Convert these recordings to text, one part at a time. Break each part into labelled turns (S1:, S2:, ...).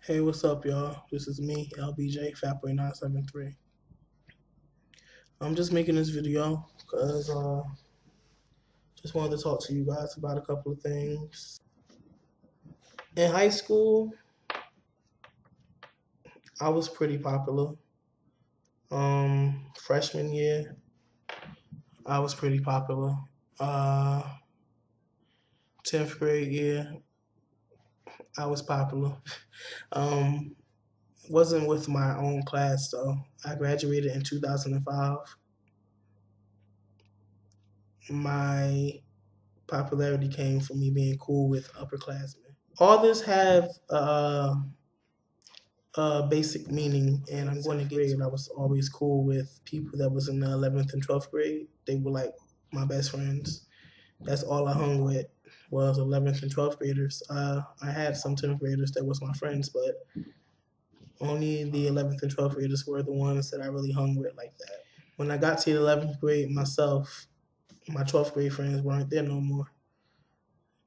S1: Hey, what's up, y'all? This is me, LBJ, Fatboy973. I'm just making this video because just wanted to talk to you guys about a couple of things. In high school, I was pretty popular. Freshman year, I was pretty popular. 10th grade year, I was popular. Um, wasn't with my own class though. I graduated in 2005. My popularity came from me being cool with upperclassmen. All this have basic meaning, and I'm going to grade. I was always cool with people that was in the 11th and 12th grade. They were like my best friends. That's all I hung with was 11th and 12th graders. I had some 10th graders that was my friends, but only the 11th and 12th graders were the ones that I really hung with like that. When I got to the 11th grade myself, my 12th grade friends weren't there no more.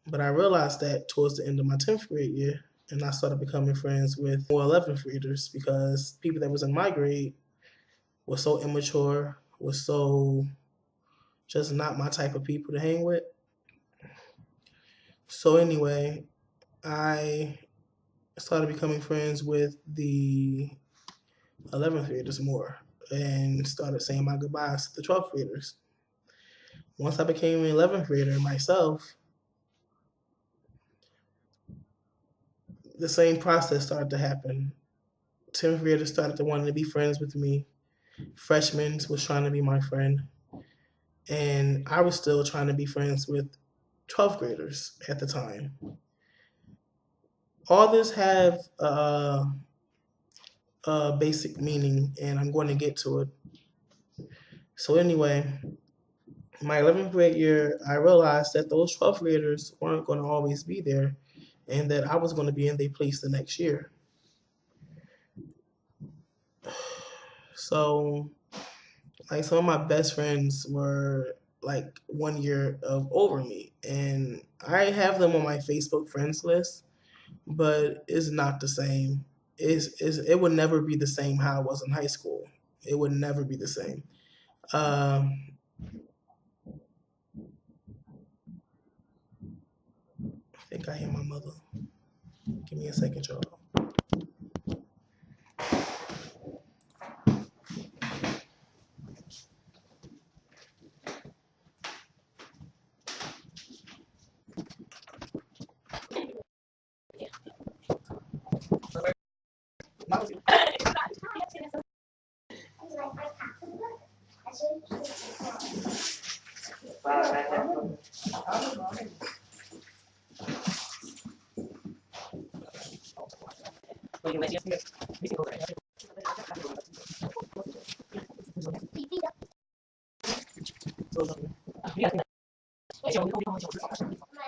S1: But I realized that towards the end of my 10th grade year, and I started becoming friends with more 11th graders because people that was in my grade were so immature, were so just not my type of people to hang with. So anyway, I started becoming friends with the 11th graders more and started saying my goodbyes to the 12th graders. Once I became an 11th grader myself, the same process started to happen. 10th graders started to want to be friends with me. Freshmen was trying to be my friend. And I was still trying to be friends with 12th graders at the time. All this have a basic meaning, and I'm going to get to it. So anyway, my 11th grade year, I realized that those 12th graders weren't going to always be there, and that I was going to be in their place the next year. So, like, some of my best friends were like 1 year of over me, and I have them on my Facebook friends list, but it's not the same. It would never be the same how it was in high school. It would never be the same. Um, I think I hear my mother. Give me a second, y'all.
S2: My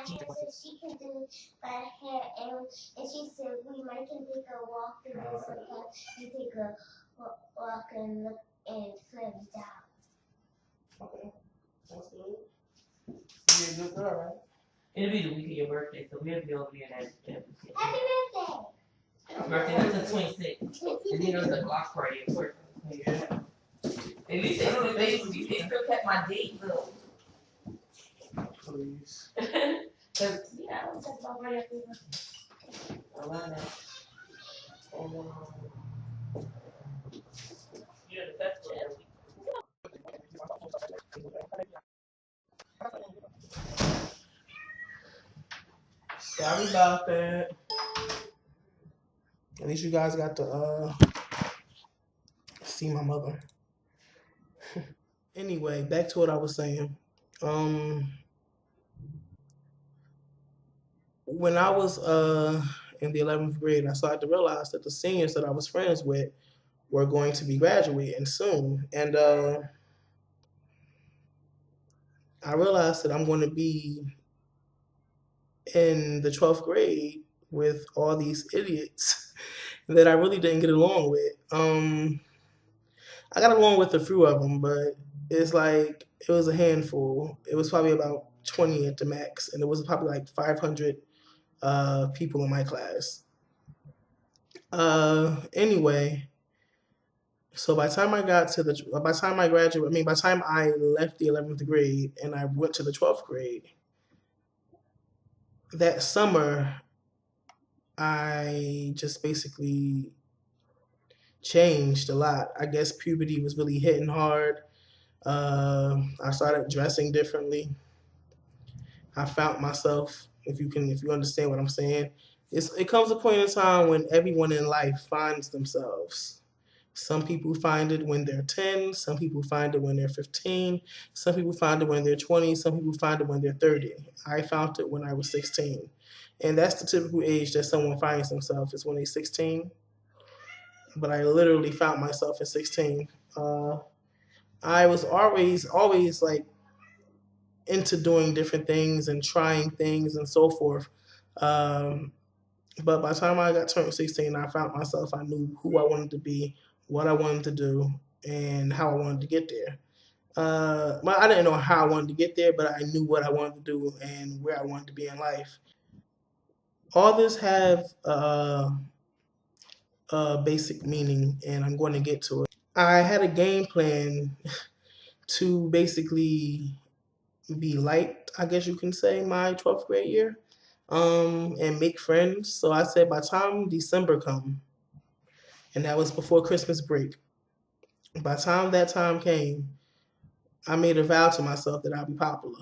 S2: said she can do my hair, and she said we might can take a walk through this sometimes and take a walk and look and swim down.
S1: Okay, that's good. You're a good girl, right?
S3: It'll be the week of your birthday, so we'll be over there that
S2: Happy birthday!
S3: birthday was the 26th. And then there was a block party at work.
S1: Yeah.
S3: At least they still kept my date, though.
S1: Please.
S3: Cause yeah, I was talking about right after your birthday. I love that. And yeah, the festival that week.
S1: Sorry about that. At least you guys got to see my mother. Anyway, back to what I was saying. When I was in the 11th grade, I started to realize that the seniors that I was friends with were going to be graduating soon, and I realized that I'm going to be in the 12th grade with all these idiots that I really didn't get along with. I got along with a few of them, but it's like it was a handful. It was probably about 20 at the max, and it was probably like 500 people in my class. Anyway, so by the time I graduated, I mean, by the time I left the 11th grade and I went to the 12th grade, that summer, I just basically changed a lot. I guess puberty was really hitting hard. I started dressing differently. I found myself, if you understand what I'm saying, it comes a point in time when everyone in life finds themselves. Some people find it when they're 10, some people find it when they're 15, some people find it when they're 20, some people find it when they're 30. I found it when I was 16. And that's the typical age that someone finds themselves is when they're 16. But I literally found myself at 16. Uh, I was always like into doing different things and trying things and so forth. Um, but by the time I got turned 16, I found myself. I knew who I wanted to be, what I wanted to do, and how I wanted to get there. I didn't know how I wanted to get there, but I knew what I wanted to do and where I wanted to be in life. All this have a basic meaning, and I'm going to get to it. I had a game plan to basically be liked, I guess you can say, my 12th grade year, and make friends. So I said by the time December come, and that was before Christmas break, by the time that time came, I made a vow to myself that I'd be popular.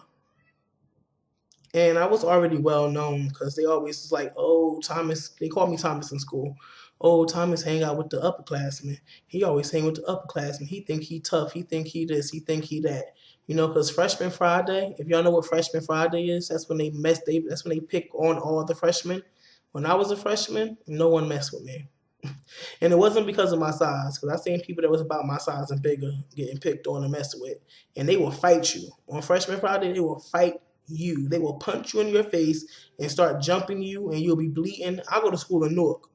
S1: And I was already well known because they always was like, oh, Thomas, they called me Thomas in school. Oh, Thomas hang out with the upperclassmen. He always hang with the upperclassmen. He think he tough. He think he this. He think he that. You know, because Freshman Friday, if y'all know what Freshman Friday is, that's when that's when they pick on all the freshmen. When I was a freshman, no one messed with me. And it wasn't because of my size, because I seen people that was about my size and bigger getting picked on and messed with. And they will fight you. On Freshman Friday, they will fight you. They will punch you in your face and start jumping you, and you'll be bleeding. I go to school in Newark.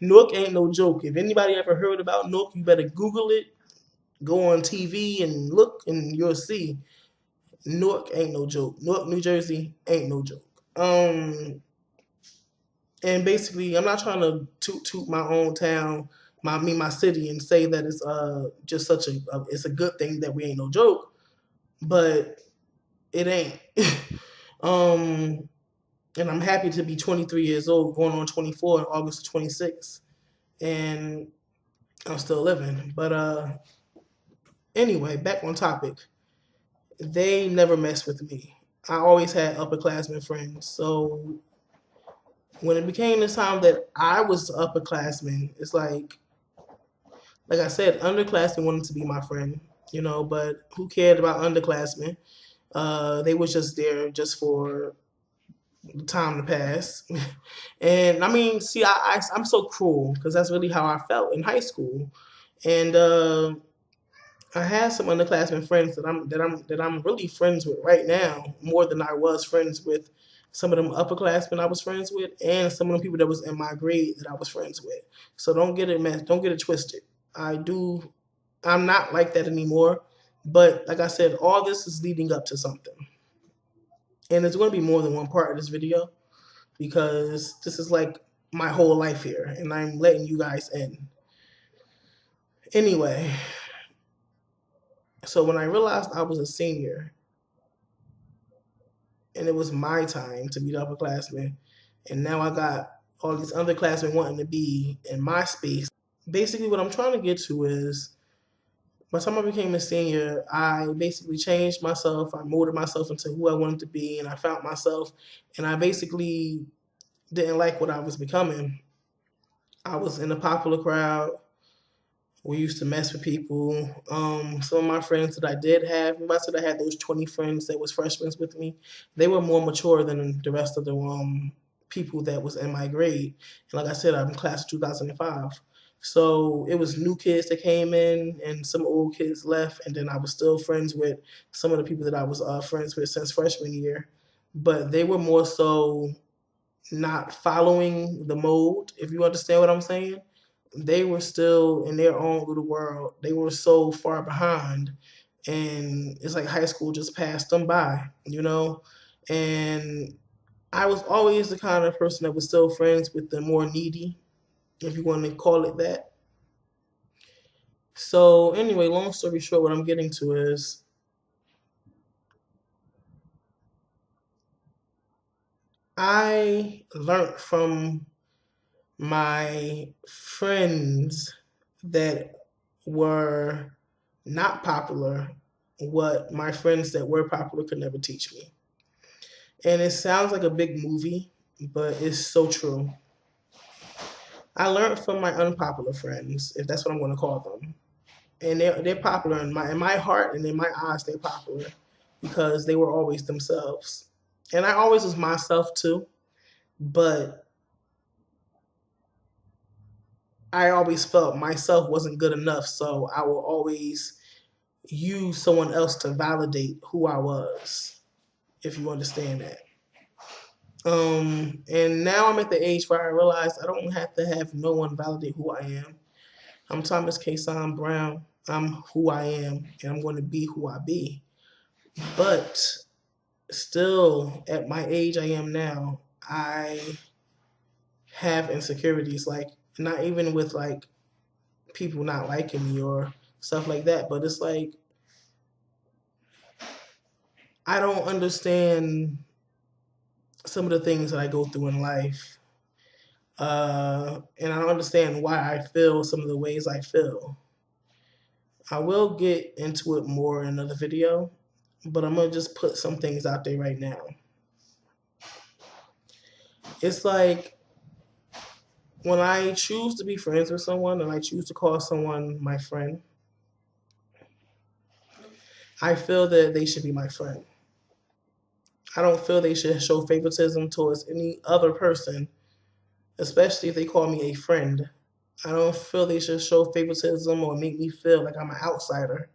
S1: Newark ain't no joke. If anybody ever heard about Newark, you better Google it, go on TV and look, and you'll see. Newark ain't no joke. Newark, New Jersey ain't no joke. And basically, I'm not trying to toot my own town, my city, and say that it's just such it's a good thing that we ain't no joke, but it ain't. um, and I'm happy to be 23 years old, going on 24 in August of 26, and I'm still living. But anyway, back on topic. They never messed with me. I always had upperclassmen friends, so when it became the time that I was the upperclassman, it's like I said, underclassmen wanted to be my friend, you know, but who cared about underclassmen? They was just there just for the time to pass. And I mean, see, I'm so cruel because that's really how I felt in high school. And I had some underclassmen friends that I'm really friends with right now, more than I was friends with some of them upperclassmen I was friends with, and some of them people that was in my grade that I was friends with. So don't get it twisted. I do. I'm not like that anymore. But like I said, all this is leading up to something, and there's going to be more than one part of this video because this is like my whole life here, and I'm letting you guys in. Anyway, so when I realized I was a senior and it was my time to be the upperclassman, and now I got all these underclassmen wanting to be in my space. Basically, what I'm trying to get to is by the time I became a senior, I basically changed myself. I molded myself into who I wanted to be, and I found myself. And I basically didn't like what I was becoming. I was in a popular crowd. We used to mess with people. Some of my friends that I did have, if I said I had those 20 friends that was freshmen with me, they were more mature than the rest of the people that was in my grade. And like I said, I'm class of 2005. So it was new kids that came in and some old kids left. And then I was still friends with some of the people that I was friends with since freshman year. But they were more so not following the mold, if you understand what I'm saying. They were still in their own little world. They were so far behind, and it's like high school just passed them by, you know. And I was always the kind of person that was still friends with the more needy, if you want to call it that. So anyway, long story short, what I'm getting to is I learned from my friends that were not popular what my friends that were popular could never teach me. And it sounds like a big movie, but it's so true. I learned from my unpopular friends, if that's what I'm going to call them. And they're popular in my heart and in my eyes, they're popular because they were always themselves. And I always was myself too, but I always felt myself wasn't good enough, so I will always use someone else to validate who I was, if you understand that. And now I'm at the age where I realize I don't have to have no one validate who I am. I'm Thomas K. Brown. I'm who I am, and I'm going to be who I be. But still, at my age I am now, I have insecurities. Like, not even with like people not liking me or stuff like that, but it's like I don't understand some of the things that I go through in life. And I don't understand why I feel some of the ways I feel. I will get into it more in another video, but I'm going to just put some things out there right now. It's like when I choose to be friends with someone and I choose to call someone my friend, I feel that they should be my friend. I don't feel they should show favoritism towards any other person, especially if they call me a friend. I don't feel they should show favoritism or make me feel like I'm an outsider.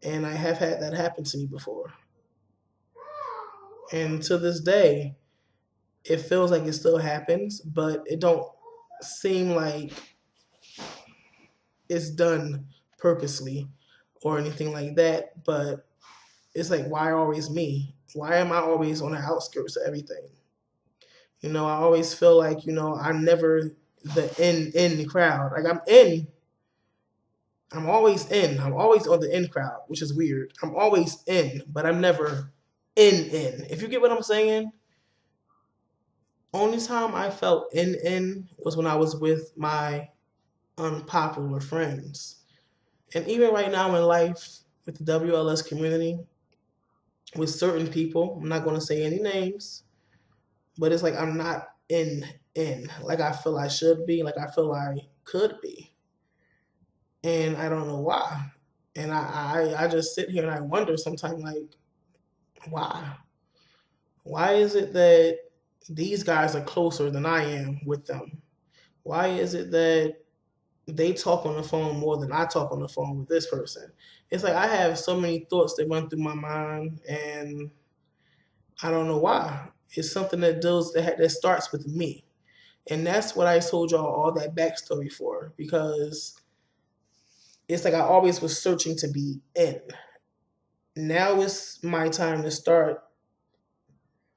S1: And I have had that happen to me before. And to this day, it feels like it still happens, but it don't seem like it's done purposely or anything like that. But it's like, why always me? Why am I always on the outskirts of everything? You know, I always feel like, I'm never the in crowd. Like I'm in. I'm always in. I'm always on the in crowd, which is weird. I'm always in, but I'm never in. If you get what I'm saying? Only time I felt in was when I was with my unpopular friends. And even right now in life, with the WLS community, with certain people, I'm not going to say any names, but it's like I'm not in like I feel I should be, like I feel I could be. And I don't know why. And I just sit here and I wonder sometimes, like, why? Why is it that these guys are closer than I am with them? Why is it that they talk on the phone more than I talk on the phone with this person? It's like I have so many thoughts that run through my mind, and I don't know why. It's something that starts with me, and that's what I told y'all all that backstory for, because it's like I always was searching to be in. Now it's my time to start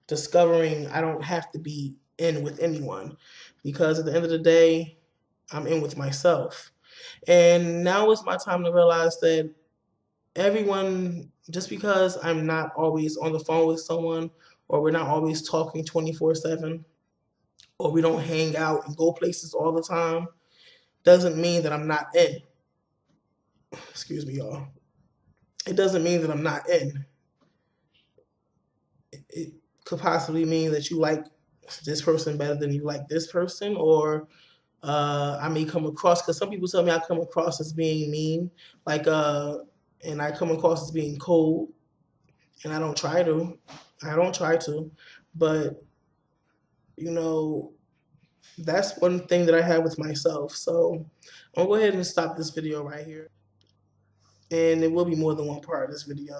S1: discovering I don't have to be in with anyone, because at the end of the day, I'm in with myself. And now is my time to realize that everyone, just because I'm not always on the phone with someone, or we're not always talking 24/7, or we don't hang out and go places all the time, doesn't mean that I'm not in. Excuse me, y'all. It doesn't mean that I'm not in. It could possibly mean that you like this person better than you like this person, or I may come across, because some people tell me I come across as being mean, like, and I come across as being cold, and I don't try to. I don't try to, but you know, that's one thing that I have with myself. So I'll go ahead and stop this video right here, and it will be more than one part of this video.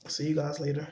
S1: See you guys later.